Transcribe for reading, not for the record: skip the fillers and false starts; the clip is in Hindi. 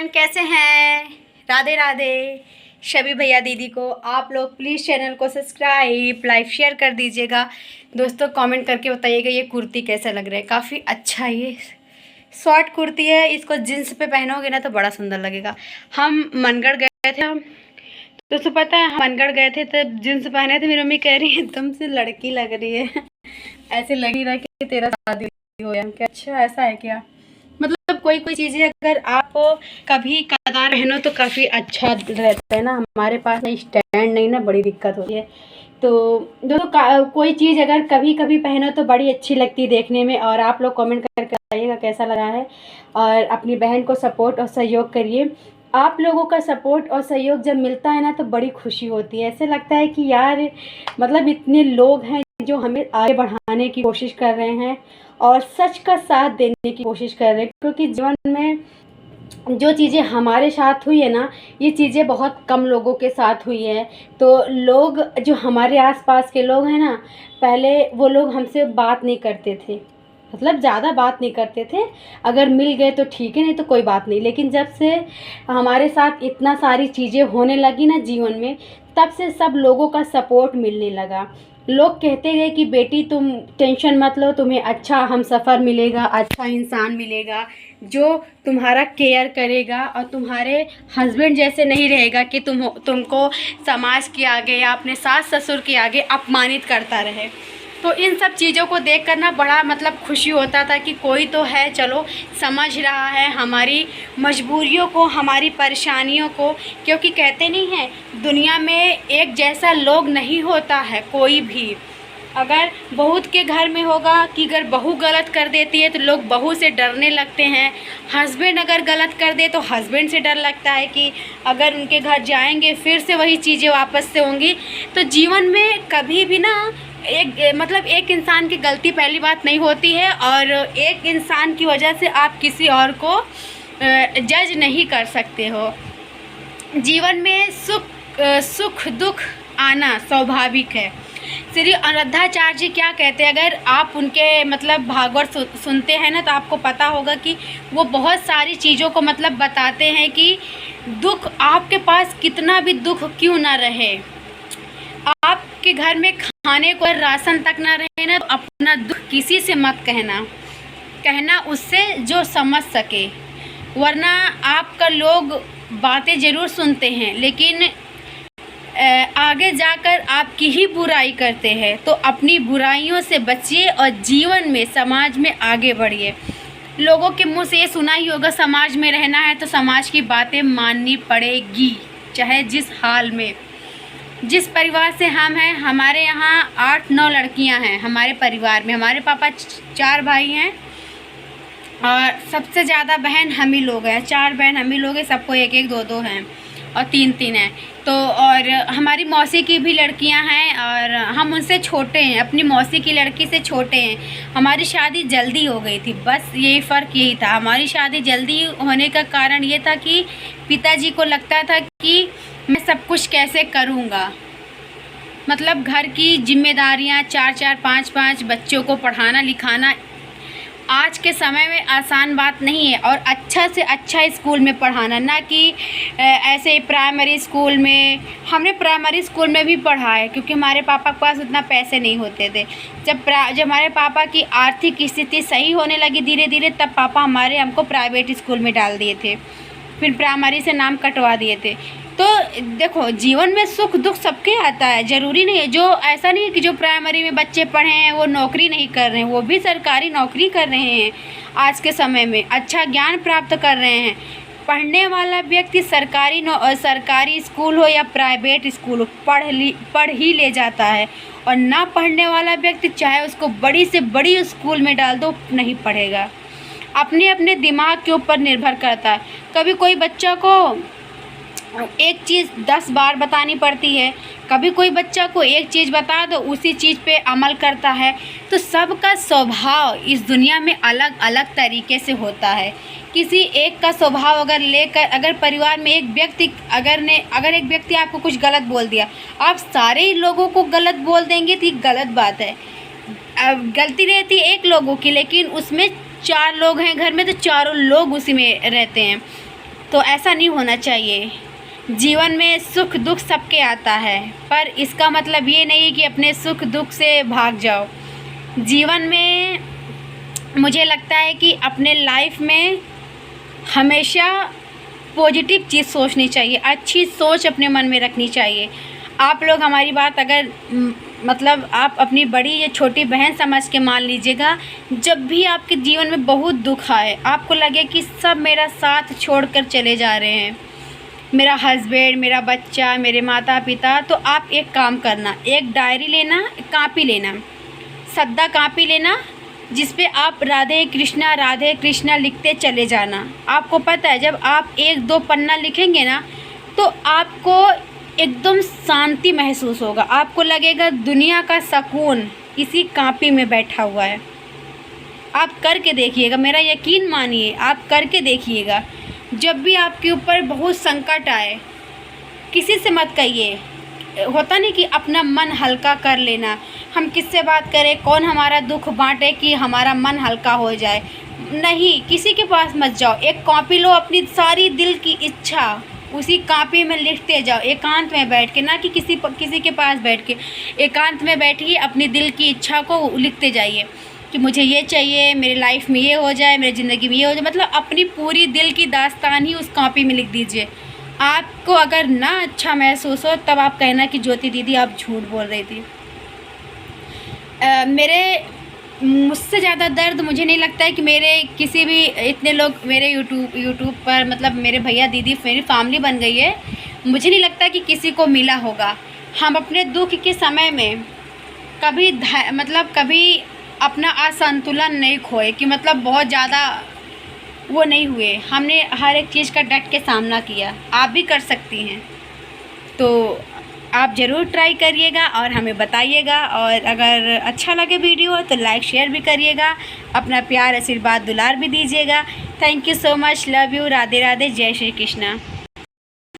एवरीवन, कैसे हैं? राधे राधे। सभी भैया दीदी को आप लोग प्लीज़ चैनल को सब्सक्राइब, लाइक, शेयर कर दीजिएगा। दोस्तों कमेंट करके बताइएगा ये कुर्ती कैसा लग रहा है। काफ़ी अच्छा ये शॉर्ट कुर्ती है, इसको जींस पे पहनोगे ना तो बड़ा सुंदर लगेगा। हम मनगढ़ गए थे, दोस्तों पता है हम मनगढ़ गए थे तब जींस पहने थे। मेरी मम्मी कह रही है तुमसे लड़की लग रही है ऐसे लग ही रहा कि तेरा शादी हो गया। अच्छा ऐसा है क्या? मतलब कोई कोई चीज़ें अगर आप कभी कदार पहनो तो काफ़ी अच्छा रहता है ना। हमारे पास स्टैंड नहीं ना, बड़ी दिक्कत होती है। तो दोस्तों कोई चीज़ अगर कभी कभी पहनो तो बड़ी अच्छी लगती है देखने में। और आप लोग कमेंट करके बताइएगा कैसा लगा है। और अपनी बहन को सपोर्ट और सहयोग करिए। आप लोगों का सपोर्ट और सहयोग जब मिलता है ना तो बड़ी खुशी होती है। ऐसे लगता है कि यार मतलब इतने लोग हैं जो हमें आगे बढ़ाने की कोशिश कर रहे हैं और सच का साथ देने की कोशिश कर रहे हैं। क्योंकि जीवन में जो चीज़ें हमारे साथ हुई है ना, ये चीज़ें बहुत कम लोगों के साथ हुई है। तो लोग जो हमारे आसपास के लोग हैं ना, पहले वो लोग हमसे बात नहीं करते थे, मतलब ज़्यादा बात नहीं करते थे। अगर मिल गए तो ठीक है, नहीं तो कोई बात नहीं। लेकिन जब से हमारे साथ इतना सारी चीज़ें होने लगी ना जीवन में, तब से सब लोगों का सपोर्ट मिलने लगा। लोग कहते गए कि बेटी तुम टेंशन मत लो, तुम्हें अच्छा हम सफ़र मिलेगा, अच्छा इंसान मिलेगा जो तुम्हारा केयर करेगा और तुम्हारे हस्बैंड जैसे नहीं रहेगा कि तुमको समाज के आगे या अपने सास ससुर के आगे अपमानित करता रहे। तो इन सब चीज़ों को देख कर ना बड़ा मतलब खुशी होता था कि कोई तो है चलो समझ रहा है हमारी मजबूरियों को, हमारी परेशानियों को। क्योंकि कहते नहीं हैं दुनिया में एक जैसा लोग नहीं होता है कोई भी। अगर बहू के घर में होगा कि अगर बहू गलत कर देती है तो लोग बहू से डरने लगते हैं। हस्बैंड अगर गलत कर दे तो हस्बैंड से डर लगता है कि अगर उनके घर जाएंगे फिर से वही चीज़ें वापस से होंगी। तो जीवन में कभी भी ना एक इंसान की गलती पहली बात नहीं होती है और एक इंसान की वजह से आप किसी और को जज नहीं कर सकते हो। जीवन में सुख दुख आना स्वाभाविक है। श्री अनिरुद्धाचार्य जी क्या कहते हैं, अगर आप उनके मतलब भागवत सुनते हैं ना तो आपको पता होगा कि वो बहुत सारी चीज़ों को मतलब बताते हैं कि दुख आपके पास कितना भी दुख क्यों ना रहे, आपके घर में खाने को राशन तक ना रहे ना, तो अपना दुख किसी से मत कहना उससे जो समझ सके। वरना आपका लोग बातें ज़रूर सुनते हैं लेकिन आगे जाकर आपकी ही बुराई करते हैं। तो अपनी बुराइयों से बचिए और जीवन में समाज में आगे बढ़िए। लोगों के मुंह से ये सुना ही होगा समाज में रहना है तो समाज की बातें माननी पड़ेगी, चाहे जिस हाल में। जिस परिवार से हम हैं, हमारे यहाँ 8-9 लड़कियां हैं हमारे परिवार में। हमारे पापा 4 भाई हैं और सबसे ज़्यादा बहन हम ही लोग हैं। 4 बहन हम ही लोग हैं, सबको 1-1 2-2 हैं और 3-3 हैं। तो और हमारी मौसी की भी लड़कियां हैं और हम उनसे छोटे हैं, अपनी मौसी की लड़की से छोटे हैं। हमारी शादी जल्दी हो गई थी, बस यही फ़र्क यही था। हमारी शादी जल्दी होने का कारण ये था कि पिताजी को लगता था कि मैं सब कुछ कैसे करूँगा, मतलब घर की जिम्मेदारियाँ 4-4 5-5 बच्चों को पढ़ाना लिखाना आज के समय में आसान बात नहीं है। और अच्छा से अच्छा स्कूल में पढ़ाना, ना कि ऐसे प्राइमरी स्कूल में। हमने प्राइमरी स्कूल में भी पढ़ा है क्योंकि हमारे पापा के पास उतना पैसे नहीं होते थे। जब हमारे पापा की आर्थिक स्थिति सही होने लगी धीरे धीरे, तब पापा हमको प्राइवेट स्कूल में डाल दिए थे, फिर प्राइमरी से नाम कटवा दिए थे। तो देखो जीवन में सुख दुख सबके आता है, ज़रूरी नहीं है। जो ऐसा नहीं है कि जो प्राइमरी में बच्चे पढ़े हैं वो नौकरी नहीं कर रहे हैं, वो भी सरकारी नौकरी कर रहे हैं आज के समय में, अच्छा ज्ञान प्राप्त कर रहे हैं। पढ़ने वाला व्यक्ति सरकारी स्कूल हो या प्राइवेट स्कूल हो पढ़ ही ले जाता है। और ना पढ़ने वाला व्यक्ति चाहे उसको बड़ी से बड़ी स्कूल में डाल दो नहीं पढ़ेगा। अपने अपने दिमाग के ऊपर निर्भर करता है। कभी कोई बच्चा को एक चीज़ 10 बार बतानी पड़ती है, कभी कोई बच्चा को एक चीज़ बता दो उसी चीज़ पे अमल करता है। तो सबका स्वभाव इस दुनिया में अलग अलग तरीके से होता है। किसी एक का स्वभाव अगर परिवार में एक व्यक्ति अगर एक व्यक्ति आपको कुछ गलत बोल दिया, आप सारे ही लोगों को गलत बोल देंगे तो गलत बात है। गलती रहती है एक लोगों की, लेकिन उसमें 4 लोग हैं घर में तो चारों लोग उसी में रहते हैं। तो ऐसा नहीं होना चाहिए। जीवन में सुख दुख सबके आता है, पर इसका मतलब ये नहीं कि अपने सुख दुख से भाग जाओ। जीवन में मुझे लगता है कि अपने लाइफ में हमेशा पॉजिटिव चीज़ सोचनी चाहिए, अच्छी सोच अपने मन में रखनी चाहिए। आप लोग हमारी बात अगर मतलब आप अपनी बड़ी या छोटी बहन समझ के मान लीजिएगा। जब भी आपके जीवन में बहुत दुख आए, आपको लगे कि सब मेरा साथ छोड़कर चले जा रहे हैं, मेरा हस्बैंड, मेरा बच्चा, मेरे माता पिता, तो आप एक काम करना, एक डायरी लेना, एक कापी लेना, सद्दा कापी लेना, जिस पे आप राधे कृष्णा लिखते चले जाना। आपको पता है जब आप 1-2 पन्ना लिखेंगे ना, तो आपको एकदम शांति महसूस होगा। आपको लगेगा दुनिया का सुकून इसी कापी में बैठा हुआ है। आप करके देखिएगा, मेरा यकीन मानिए, आप करके देखिएगा। जब भी आपके ऊपर बहुत संकट आए, किसी से मत कहिए, होता नहीं कि अपना मन हल्का कर लेना, हम किससे बात करें, कौन हमारा दुख बांटे कि हमारा मन हल्का हो जाए। नहीं, किसी के पास मत जाओ, एक कॉपी लो, अपनी सारी दिल की इच्छा उसी कापी में लिखते जाओ, एकांत में बैठ के, ना कि किसी के पास बैठ के। एकांत में बैठिए, अपनी दिल की इच्छा को लिखते जाइए कि मुझे ये चाहिए, मेरे लाइफ में ये हो जाए, मेरी ज़िंदगी में ये हो जाए। मतलब अपनी पूरी दिल की दास्तान ही उस कॉपी में लिख दीजिए। आपको अगर ना अच्छा महसूस हो, तब आप कहना कि ज्योति दीदी आप झूठ बोल रही थी। मुझसे ज़्यादा दर्द मुझे नहीं लगता है कि मेरे किसी भी इतने लोग मेरे यूट्यूब पर, मतलब मेरे भैया दीदी, मेरी फैमिली बन गई है, मुझे नहीं लगता कि किसी को मिला होगा। हम अपने दुख के समय में कभी अपना असंतुलन नहीं खोए, कि मतलब बहुत ज़्यादा वो नहीं हुए। हमने हर एक चीज़ का डट के सामना किया। आप भी कर सकती हैं, तो आप ज़रूर ट्राई करिएगा और हमें बताइएगा। और अगर अच्छा लगे वीडियो तो लाइक शेयर भी करिएगा, अपना प्यार आशीर्वाद दुलार भी दीजिएगा। Thank you so much, love you, Radhe Radhe, जय श्री कृष्णा।